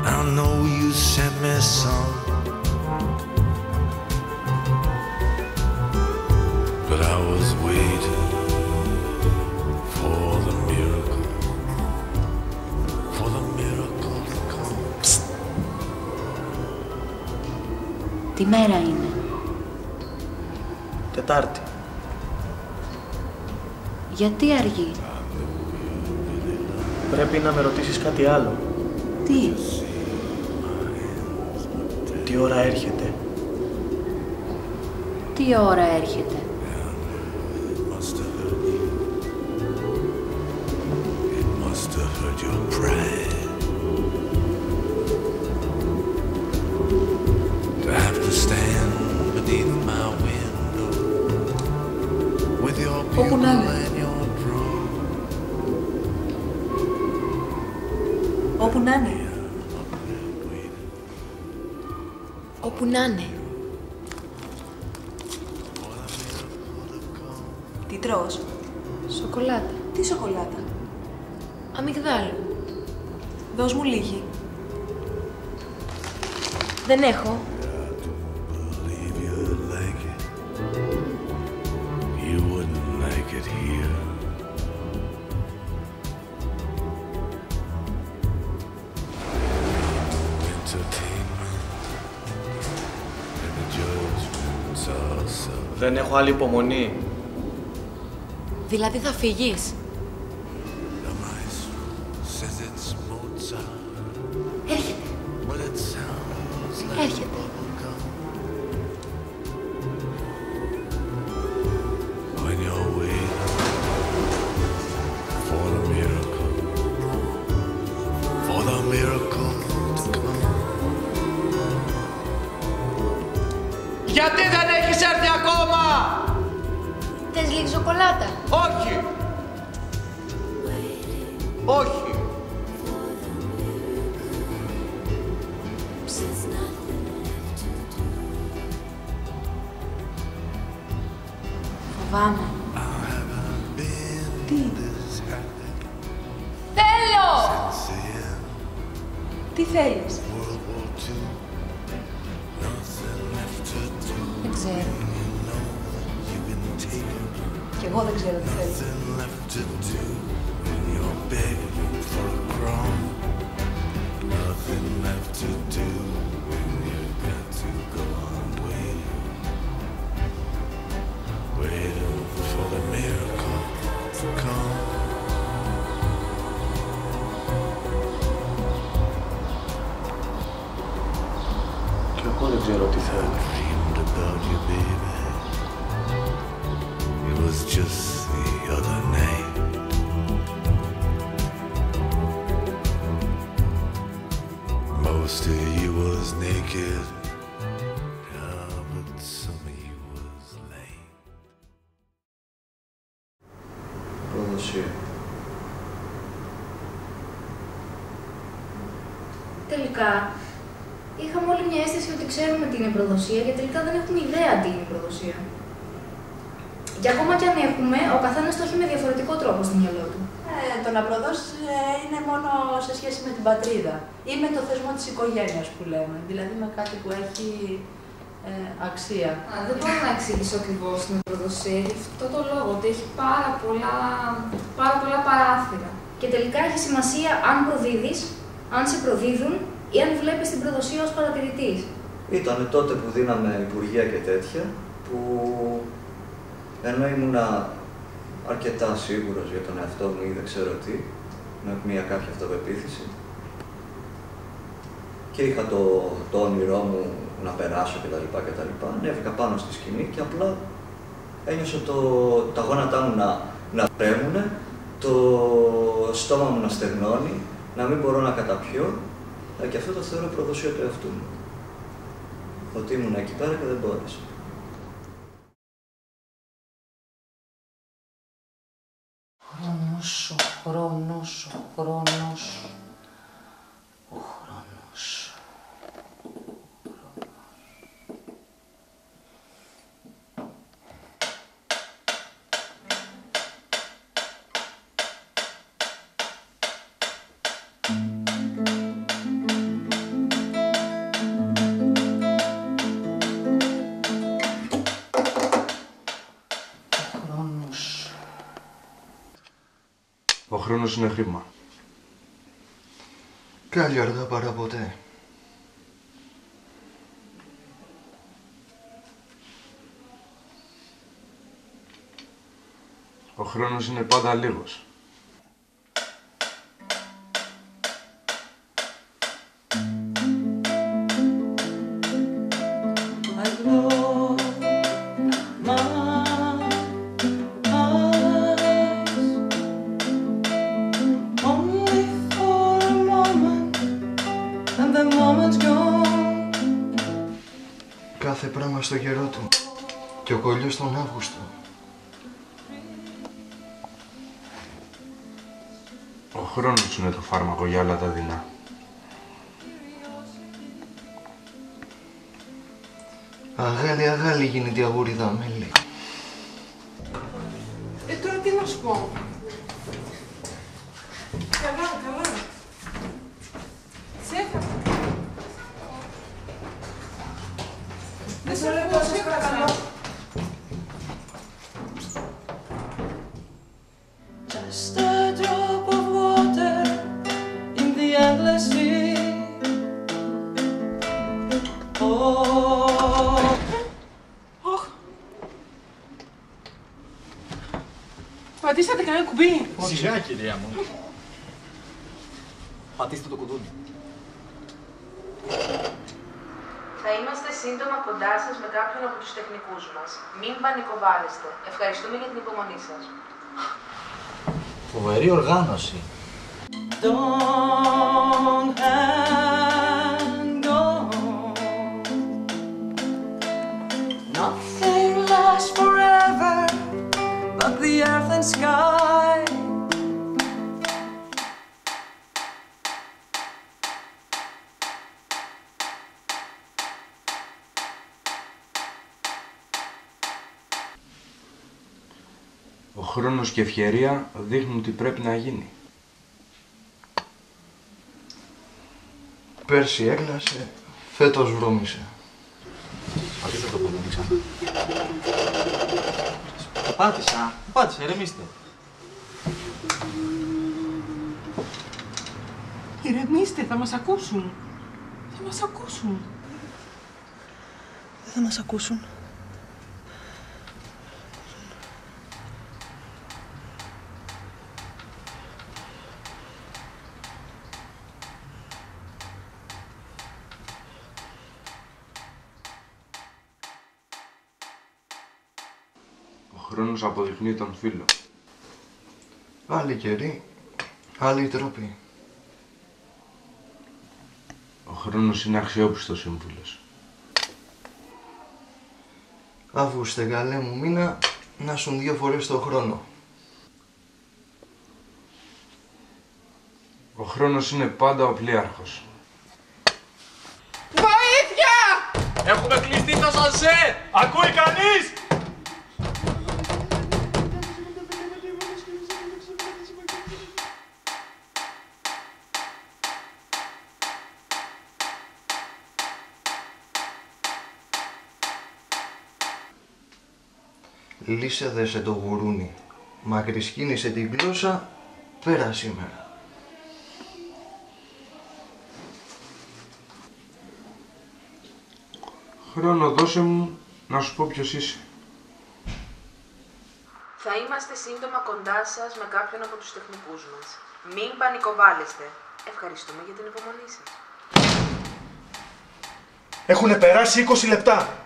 I know you sent me some, but I was waiting for the miracle, for the miracle to come. Τι μέρα είναι? Τετάρτη. Γιατί αργεί? Πρέπει να με ρωτήσεις κάτι άλλο. Τι? Τι ώρα έρχεται? Τι ώρα έρχεται? Όπου να είναι. Όπου να είναι. Όπου να είναι. Τι τρως? Σοκολάτα. Τι σοκολάτα? Αμυγδάλου. Δώσ' μου λίγη. Δεν έχω. Δεν έχω άλλη υπομονή. Δηλαδή θα φύγεις? Έρχεται. Έρχεται. Γιατί δεν έχεις έρθει ακόμα! Θες λίγη σοκολάτα? Όχι! Όχι! Φοβάμαι. Τι? Θέλω! Τι θέλεις? Δεν ξέρω. Κι εγώ δεν ξέρω τι θέλω. Κι εγώ δεν ξέρω τι θέλω. It was just the other night. Most of you was naked, yeah, but some of you was lame. Προδοσία. Τελικά, είχαμε όλη μια αίσθηση ότι ξέρουμε τι είναι προδοσία και τελικά δεν έχουμε ιδέα τι είναι προδοσία. Και ακόμα κι αν έχουμε, ο καθένας το έχει με διαφορετικό τρόπο στο μυαλό του. Το να προδώσεις είναι μόνο σε σχέση με την πατρίδα ή με το θεσμό της οικογένειας που λέμε, δηλαδή με κάτι που έχει αξία. Δεν μπορώ να εξηγήσω ακριβώς την προδοσία, γι' αυτό το λόγο ότι έχει πάρα πολλά παράθυρα. Και τελικά έχει σημασία αν προδίδεις, αν σε προδίδουν ή αν βλέπεις την προδοσία ως παρατηρητής. Ήταν τότε που δίναμε υπουργεία και τέτοια, που ενώ ήμουνα αρκετά σίγουρος για τον εαυτό μου ή δεν ξέρω τι, με μια κάποια αυτοπεποίθηση, και είχα το όνειρό μου να περάσω κτλ. Ανέβηκα πάνω στη σκηνή και απλά ένιωσα τα γόνατά μου να πρέμουνε, το στόμα μου να στεγνώνει, να μην μπορώ να καταπιώ, και αυτό το θεωρώ προδοσία του εαυτού μου. Ότι ήμουν εκεί πέρα και δεν μπόρεσα. Χρόνος σου, χρόνος σου, χρόνος σου, ο χρόνος σου. Ο χρόνος είναι χρήμα. Καλή αργά παρά ποτέ. Ο χρόνος είναι πάντα λίγος. Κάθε πράγμα στο καιρό του και ο κολλιός τον Αύγουστο. Ο χρόνος είναι το φάρμακο για όλα τα δεινά. Αγάλη, αγάλη γίνεται η αγούριδα μέλη. Τώρα τι να σου πω. Καλά, καλά. Ξέχασα. Δεν σε λέω πώς έκανα. Just a drop of water in the endless sea. Oh. Πατήσατε κανένα κουμπί. Σιγά, κυρία μου. Πατήστε το κουδούνι. Θα είμαστε σύντομα κοντά σας με κάποιον από τους τεχνικούς μας. Μην πανικοβάλλεστε. Ευχαριστούμε για την υπομονή σας. Φοβερή οργάνωση. Don't hang on. Nothing lasts forever but the earth and sky. Ο χρόνος και ευκαιρία δείχνουν τι πρέπει να γίνει. Πέρσι έγλασε, φέτος βρώμησε. Πατήστε το κουδούνι ξανά. Πάτησα, ηρεμήστε. Ηρεμήστε, θα μας ακούσουν. Θα μας ακούσουν. Δεν θα μας ακούσουν. Ο χρόνος αποδεικνύει τον φίλο. Άλλοι καιροί, άλλοι τρόποι. Ο χρόνος είναι αξιόπιστος σύμβουλος. Αύγουστε καλέ μου μήνα, να σουν 2 φορές το χρόνο. Ο χρόνος είναι πάντα ο πλοίαρχος. Βοήθεια! Έχουμε κλειστεί το σανσέρ! Ακούει κανείς? Λύσε δέσε το γουρούνι, μακρισκίνησε την γλώσσα, πέρα σήμερα. Χρόνο δώσε μου να σου πω ποιος είσαι. Θα είμαστε σύντομα κοντά σας με κάποιον από τους τεχνικούς μας. Μην πανικοβάλλεστε. Ευχαριστούμε για την υπομονή σας. Έχουνε περάσει 20 λεπτά.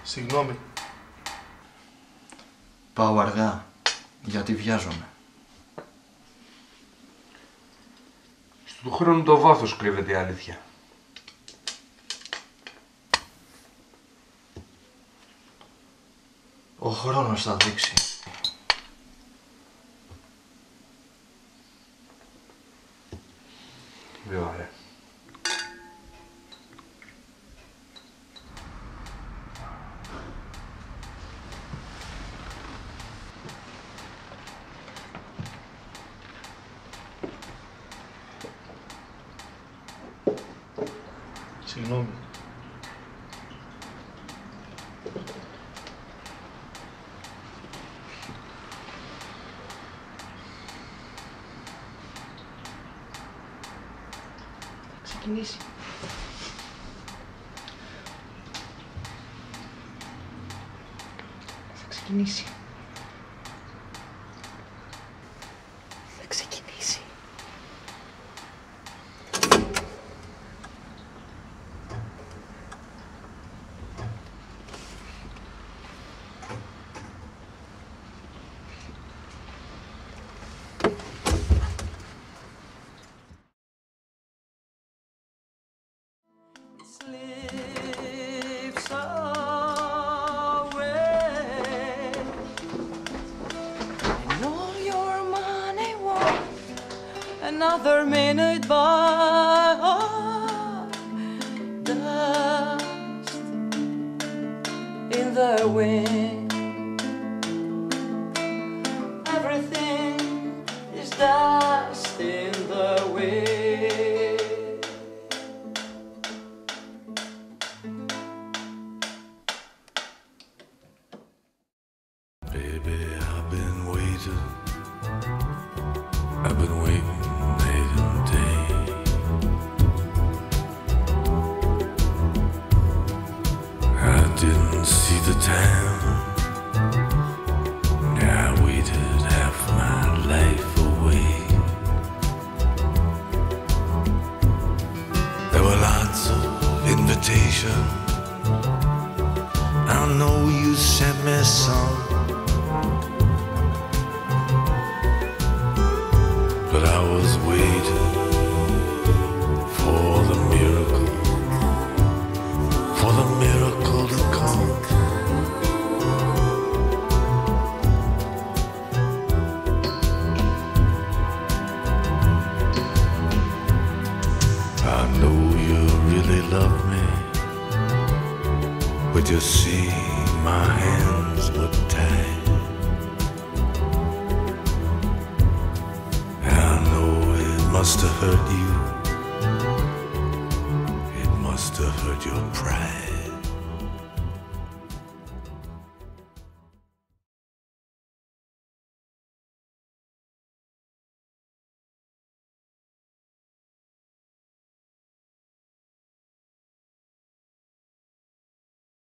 Συγγνώμη. Πάω αργά, γιατί βιάζομαι. Του χρόνου το βάθος κρύβεται η αλήθεια. Ο χρόνος θα δείξει. Ωραία. Συγγνώμη. Ξεκινήσει. Θα ξεκινήσει. Θα ξεκινήσει. Slips away, and all your money won't another minute by. Dust in the wind, everything is dust in the wind. Baby, I've been waiting night and day. I didn't see the time. I waited half my life away. There were lots of invitations. I know you sent me some, but I was waiting for the miracle to come. I know you really love me, but you see my hands were tied. I know it must have hurt you. It must have hurt your pride.